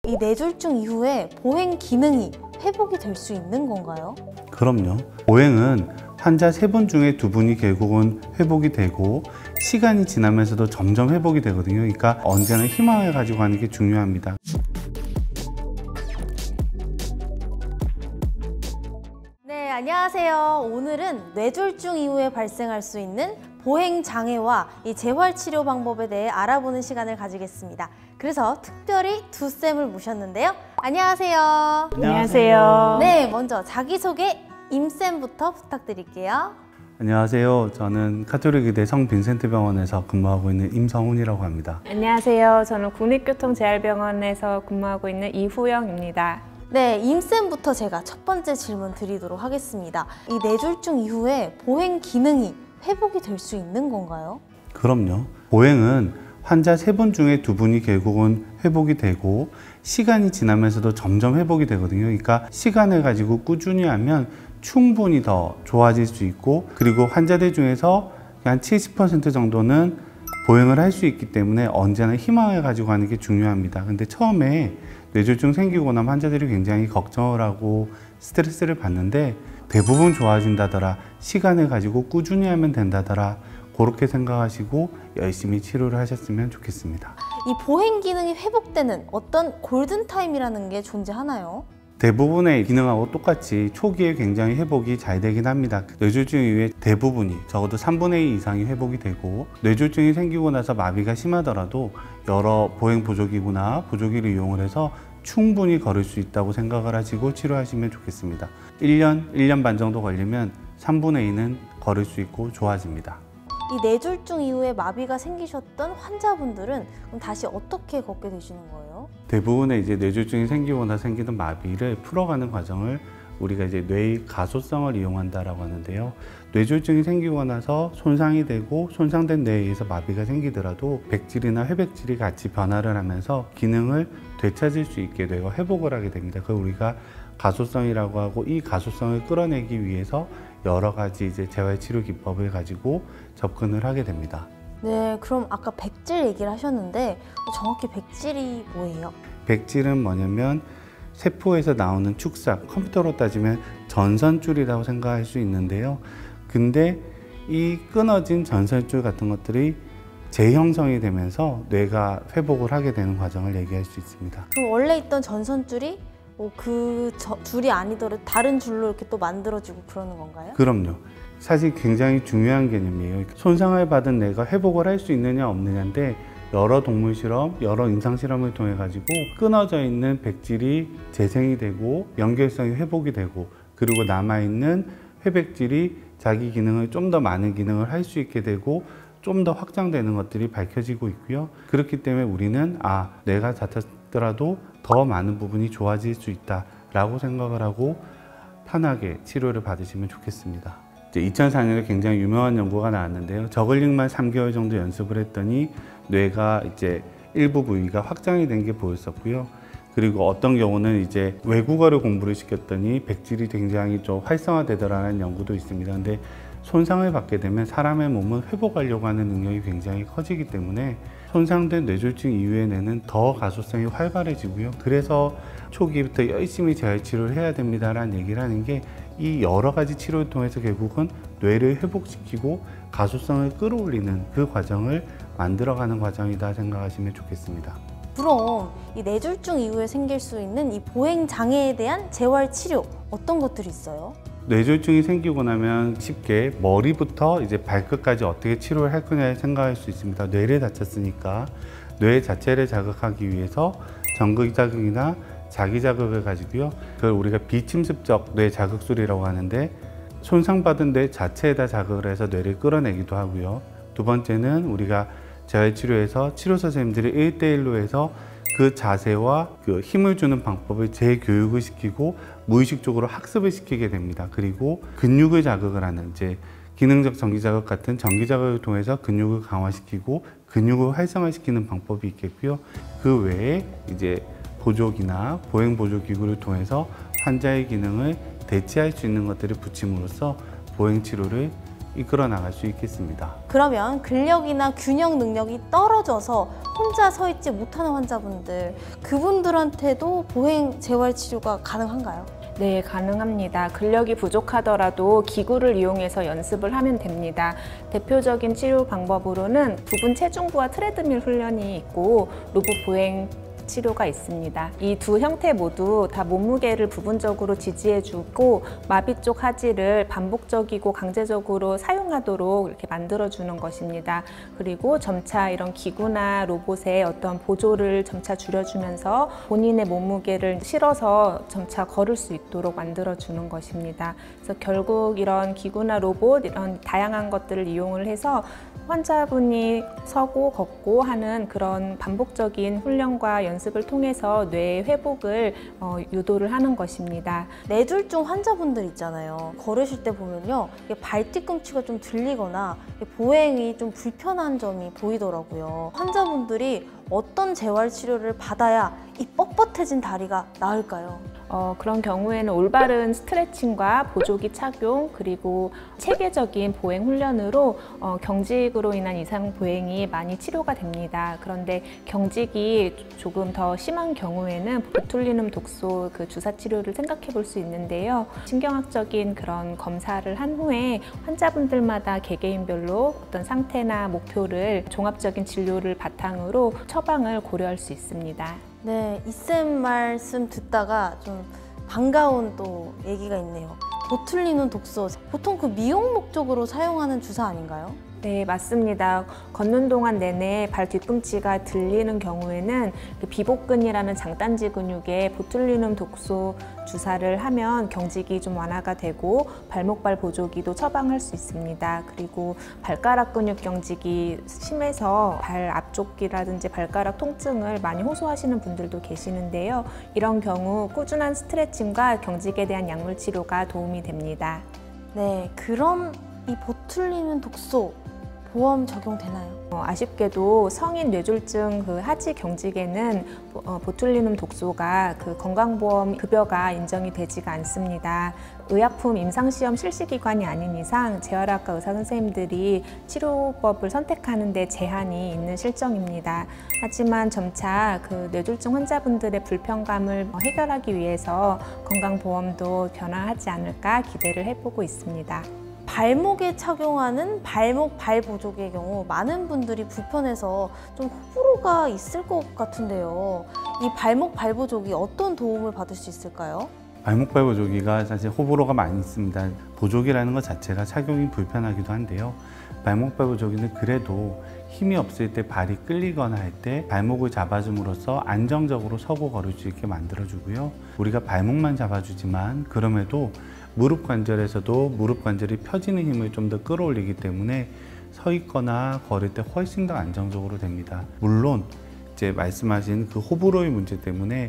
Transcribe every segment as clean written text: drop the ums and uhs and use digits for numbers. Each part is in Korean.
이 뇌졸중 이후에 보행 기능이 회복이 될 수 있는 건가요? 그럼요. 보행은 환자 3분 중에 2분이 결국은 회복이 되고 시간이 지나면서도 점점 회복이 되거든요. 그러니까 언제나 희망을 가지고 가는 게 중요합니다. 네, 안녕하세요. 오늘은 뇌졸중 이후에 발생할 수 있는 보행 장애와 이 재활 치료 방법에 대해 알아보는 시간을 가지겠습니다. 그래서 특별히 두 쌤을 모셨는데요. 안녕하세요. 안녕하세요. 네, 먼저 자기소개 임쌤부터 부탁드릴게요. 안녕하세요. 저는 가톨릭의대 성빈센트병원에서 근무하고 있는 임성훈이라고 합니다. 안녕하세요. 저는 국립교통재활병원에서 근무하고 있는 이후영입니다. 네, 임쌤부터 제가 첫 번째 질문 드리도록 하겠습니다. 이 뇌졸중 이후에 보행 기능이 회복이 될 수 있는 건가요? 그럼요. 보행은 환자 3분 중에 2분이 결국은 회복이 되고 시간이 지나면서도 점점 회복이 되거든요. 그러니까 시간을 가지고 꾸준히 하면 충분히 더 좋아질 수 있고, 그리고 환자들 중에서 한 70% 정도는 보행을 할 수 있기 때문에 언제나 희망을 가지고 가는 게 중요합니다. 근데 처음에 뇌졸중 생기고 나면 환자들이 굉장히 걱정을 하고 스트레스를 받는데, 대부분 좋아진다더라, 시간을 가지고 꾸준히 하면 된다더라, 그렇게 생각하시고 열심히 치료를 하셨으면 좋겠습니다. 이 보행 기능이 회복되는 어떤 골든타임이라는 게 존재하나요? 대부분의 기능하고 똑같이 초기에 굉장히 회복이 잘 되긴 합니다. 뇌졸중 이후에 대부분이 적어도 3분의 2 이상이 회복이 되고, 뇌졸중이 생기고 나서 마비가 심하더라도 여러 보행 보조기구나 보조기를 이용을 해서 충분히 걸을 수 있다고 생각을 하시고 치료하시면 좋겠습니다. 1년 반 정도 걸리면 3분의 2는 걸을 수 있고 좋아집니다. 이 뇌졸중 이후에 마비가 생기셨던 환자분들은 그럼 다시 어떻게 걷게 되시는 거예요? 대부분의 이제 뇌졸중이 생기거나 생기는 마비를 풀어가는 과정을 우리가 이제 뇌의 가소성을 이용한다라고 하는데요. 뇌졸중이 생기고 나서 손상이 되고 손상된 뇌에 의해서 마비가 생기더라도 백질이나 회백질이 같이 변화를 하면서 기능을 되찾을 수 있게 되고 회복을 하게 됩니다. 그걸 우리가 가소성이라고 하고, 이 가소성을 끌어내기 위해서 여러 가지 이제 재활치료 기법을 가지고 접근을 하게 됩니다. 네, 그럼 아까 백질 얘기를 하셨는데 정확히 백질이 뭐예요? 백질은 뭐냐면 세포에서 나오는 축삭, 컴퓨터로 따지면 전선줄이라고 생각할 수 있는데요. 근데 이 끊어진 전선줄 같은 것들이 재형성이 되면서 뇌가 회복을 하게 되는 과정을 얘기할 수 있습니다. 그럼 원래 있던 전선줄이 그 줄이 아니더라도 다른 줄로 이렇게 또 만들어지고 그러는 건가요? 그럼요. 사실 굉장히 중요한 개념이에요. 손상을 받은 뇌가 회복을 할 수 있느냐 없느냐인데, 여러 동물 실험, 여러 임상 실험을 통해 가지고 끊어져 있는 백질이 재생이 되고 연결성이 회복이 되고, 그리고 남아있는 회백질이 자기 기능을 좀 더 많은 기능을 할 수 있게 되고 좀 더 확장되는 것들이 밝혀지고 있고요. 그렇기 때문에 우리는 뇌가 다쳤더라도 더 많은 부분이 좋아질 수 있다라고 생각을 하고 편하게 치료를 받으시면 좋겠습니다. 2004년에 굉장히 유명한 연구가 나왔는데요. 저글링만 3개월 정도 연습을 했더니 뇌가 이제 일부 부위가 확장이 된 게 보였었고요. 그리고 어떤 경우는 이제 외국어를 공부를 시켰더니 백질이 굉장히 좀 활성화되더라는 연구도 있습니다. 근데 손상을 받게 되면 사람의 몸은 회복하려고 하는 능력이 굉장히 커지기 때문에 손상된 뇌졸중 이후의 뇌는 더 가소성이 활발해지고요. 그래서 초기부터 열심히 재활치료를 해야 됩니다라는 얘기를 하는 게, 이 여러 가지 치료를 통해서 결국은 뇌를 회복시키고 가소성을 끌어올리는 그 과정을 만들어가는 과정이다 생각하시면 좋겠습니다. 그럼 이 뇌졸중 이후에 생길 수 있는 이 보행 장애에 대한 재활 치료 어떤 것들이 있어요? 뇌졸중이 생기고 나면 쉽게 머리부터 이제 발끝까지 어떻게 치료를 할 거냐 생각할 수 있습니다. 뇌를 다쳤으니까 뇌 자체를 자극하기 위해서 전극 자극이나 자기 자극을 가지고요. 그걸 우리가 비침습적 뇌 자극술이라고 하는데, 손상받은 뇌 자체에다 자극을 해서 뇌를 끌어내기도 하고요. 두 번째는 우리가 재활치료에서 치료 선생님들이 1대1로 해서 그 자세와 그 힘을 주는 방법을 재교육을 시키고 무의식적으로 학습을 시키게 됩니다. 그리고 근육을 자극을 하는 이제 기능적 전기 자극 같은 전기 자극을 통해서 근육을 강화시키고 근육을 활성화시키는 방법이 있겠고요. 그 외에 이제 보조기나 보행 보조 기구를 통해서 환자의 기능을 대체할 수 있는 것들을 붙임으로써 보행 치료를 이끌어 나갈 수 있겠습니다. 그러면 근력이나 균형 능력이 떨어져서 혼자 서 있지 못하는 환자분들, 그분들한테도 보행 재활 치료가 가능한가요? 네, 가능합니다. 근력이 부족하더라도 기구를 이용해서 연습을 하면 됩니다. 대표적인 치료 방법으로는 부분 체중부와 트레드밀 훈련이 있고 로봇 보행 치료가 있습니다. 이 두 형태 모두 다 몸무게를 부분적으로 지지해주고 마비 쪽 하지를 반복적이고 강제적으로 사용하도록 이렇게 만들어주는 것입니다. 그리고 점차 이런 기구나 로봇의 어떤 보조를 점차 줄여주면서 본인의 몸무게를 실어서 점차 걸을 수 있도록 만들어주는 것입니다. 그래서 결국 이런 기구나 로봇, 이런 다양한 것들을 이용을 해서 환자분이 서고 걷고 하는 그런 반복적인 훈련과 연습을 통해서 뇌의 회복을 유도를 하는 것입니다. 뇌졸중 환자분들 있잖아요. 걸으실 때 보면요, 이게 발 뒤꿈치가 좀 들리거나 보행이 좀 불편한 점이 보이더라고요. 환자분들이 어떤 재활 치료를 받아야 이 뻣뻣해진 다리가 나을까요? 그런 경우에는 올바른 스트레칭과 보조기 착용, 그리고 체계적인 보행 훈련으로 경직으로 인한 이상 보행이 많이 치료가 됩니다. 그런데 경직이 조금 더 심한 경우에는 보툴리눔 독소 그 주사 치료를 생각해 볼 수 있는데요. 신경학적인 그런 검사를 한 후에 환자분들마다 개개인별로 어떤 상태나 목표를 종합적인 진료를 바탕으로 처방을 고려할 수 있습니다. 네, 이쌤 말씀 듣다가 좀 반가운 또 얘기가 있네요. 보툴리눔 독소, 보통 그 미용 목적으로 사용하는 주사 아닌가요? 네, 맞습니다. 걷는 동안 내내 발 뒤꿈치가 들리는 경우에는 그 비복근이라는 장단지 근육에 보툴리눔 독소 주사를 하면 경직이 좀 완화가 되고 발목발 보조기도 처방할 수 있습니다. 그리고 발가락 근육 경직이 심해서 발 앞쪽이라든지 발가락 통증을 많이 호소하시는 분들도 계시는데요. 이런 경우 꾸준한 스트레칭과 경직에 대한 약물 치료가 도움이 됩니다. 네, 그럼 이 보툴리눔 독소 보험 적용되나요? 아쉽게도 성인 뇌졸중 그 하지 경직에는 보툴리눔 독소가 그 건강보험 급여가 인정이 되지가 않습니다. 의약품 임상시험 실시기관이 아닌 이상 재활학과 의사 선생님들이 치료법을 선택하는 데 제한이 있는 실정입니다. 하지만 점차 그 뇌졸중 환자분들의 불편감을 해결하기 위해서 건강보험도 변화하지 않을까 기대를 해보고 있습니다. 발목에 착용하는 발목 발 보조기의 경우 많은 분들이 불편해서 좀 호불호가 있을 것 같은데요. 이 발목 발 보조기 어떤 도움을 받을 수 있을까요? 발목발 보조기가 사실 호불호가 많이 있습니다. 보조기라는 것 자체가 착용이 불편하기도 한데요. 발목발 보조기는 그래도 힘이 없을 때 발이 끌리거나 할 때 발목을 잡아줌으로써 안정적으로 서고 걸을 수 있게 만들어주고요. 우리가 발목만 잡아주지만 그럼에도 무릎 관절에서도 무릎 관절이 펴지는 힘을 좀 더 끌어올리기 때문에 서 있거나 걸을 때 훨씬 더 안정적으로 됩니다. 물론 이제 말씀하신 그 호불호의 문제 때문에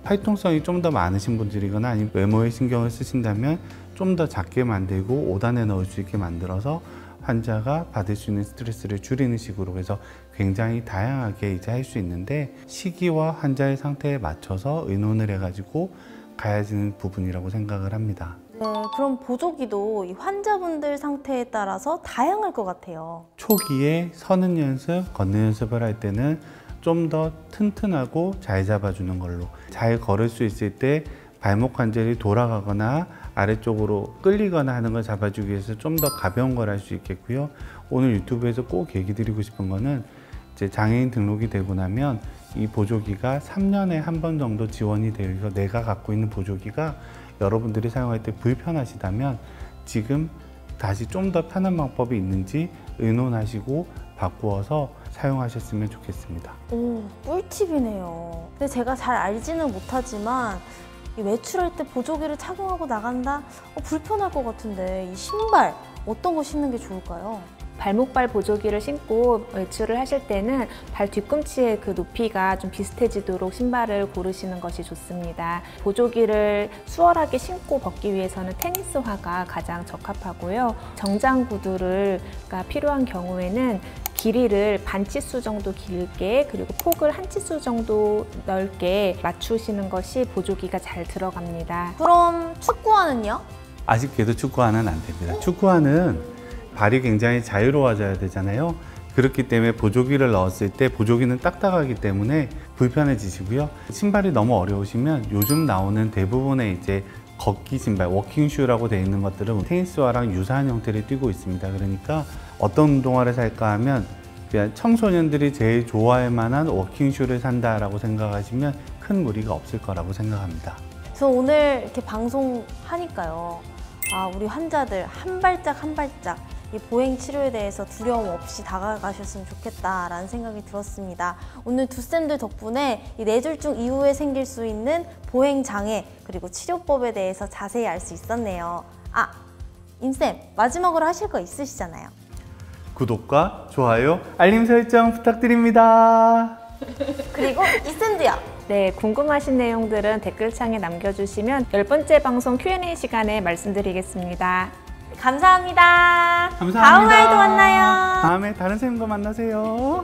활동성이 좀 더 많으신 분들이거나 아니면 외모에 신경을 쓰신다면 좀 더 작게 만들고 5단에 넣을 수 있게 만들어서 환자가 받을 수 있는 스트레스를 줄이는 식으로 해서 굉장히 다양하게 이제 할 수 있는데 시기와 환자의 상태에 맞춰서 의논을 해가지고 가야지는 부분이라고 생각을 합니다. 네, 그럼 보조기도 이 환자분들 상태에 따라서 다양할 것 같아요. 초기에 서는 연습, 걷는 연습을 할 때는 좀 더 튼튼하고 잘 잡아주는 걸로, 잘 걸을 수 있을 때 발목 관절이 돌아가거나 아래쪽으로 끌리거나 하는 걸 잡아주기 위해서 좀 더 가벼운 걸 할 수 있겠고요. 오늘 유튜브에서 꼭 얘기 드리고 싶은 거는 이제 장애인 등록이 되고 나면 이 보조기가 3년에 한 번 정도 지원이 되어 있어서 내가 갖고 있는 보조기가 여러분들이 사용할 때 불편하시다면 지금 다시 좀 더 편한 방법이 있는지 의논하시고 바꾸어서 사용하셨으면 좋겠습니다. 오, 꿀팁이네요. 근데 제가 잘 알지는 못하지만 이 외출할 때 보조기를 착용하고 나간다? 불편할 것 같은데 이 신발 어떤 거 신는 게 좋을까요? 발목발 보조기를 신고 외출을 하실 때는 발 뒤꿈치의 그 높이가 좀 비슷해지도록 신발을 고르시는 것이 좋습니다. 보조기를 수월하게 신고 벗기 위해서는 테니스화가 가장 적합하고요. 정장 구두가 필요한 경우에는 길이를 반 치수 정도 길게 그리고 폭을 한 치수 정도 넓게 맞추시는 것이 보조기가 잘 들어갑니다. 그럼 축구화는요? 아쉽게도 축구화는 안 됩니다. 축구화는 발이 굉장히 자유로워져야 되잖아요. 그렇기 때문에 보조기를 넣었을 때 보조기는 딱딱하기 때문에 불편해지시고요. 신발이 너무 어려우시면 요즘 나오는 대부분의 이제 걷기 신발, 워킹슈라고 되어 있는 것들은 테니스화랑 유사한 형태를 띠고 있습니다. 그러니까 어떤 운동화를 살까 하면 그냥 청소년들이 제일 좋아할 만한 워킹슈를 산다라고 생각하시면 큰 무리가 없을 거라고 생각합니다. 저 오늘 이렇게 방송하니까요. 아, 우리 환자들 한 발짝 한 발짝 이 보행 치료에 대해서 두려움 없이 다가가셨으면 좋겠다라는 생각이 들었습니다. 오늘 두 쌤들 덕분에 이 뇌졸중 이후에 생길 수 있는 보행 장애 그리고 치료법에 대해서 자세히 알 수 있었네요. 아, 임쌤 마지막으로 하실 거 있으시잖아요. 구독과 좋아요, 알림 설정 부탁드립니다. 그리고 이쌤도요. 네, 궁금하신 내용들은 댓글창에 남겨주시면 10번째 방송 Q&A 시간에 말씀드리겠습니다. 감사합니다. 감사합니다. 다음 화에도 만나요. 다음에 다른 선생님과 만나세요.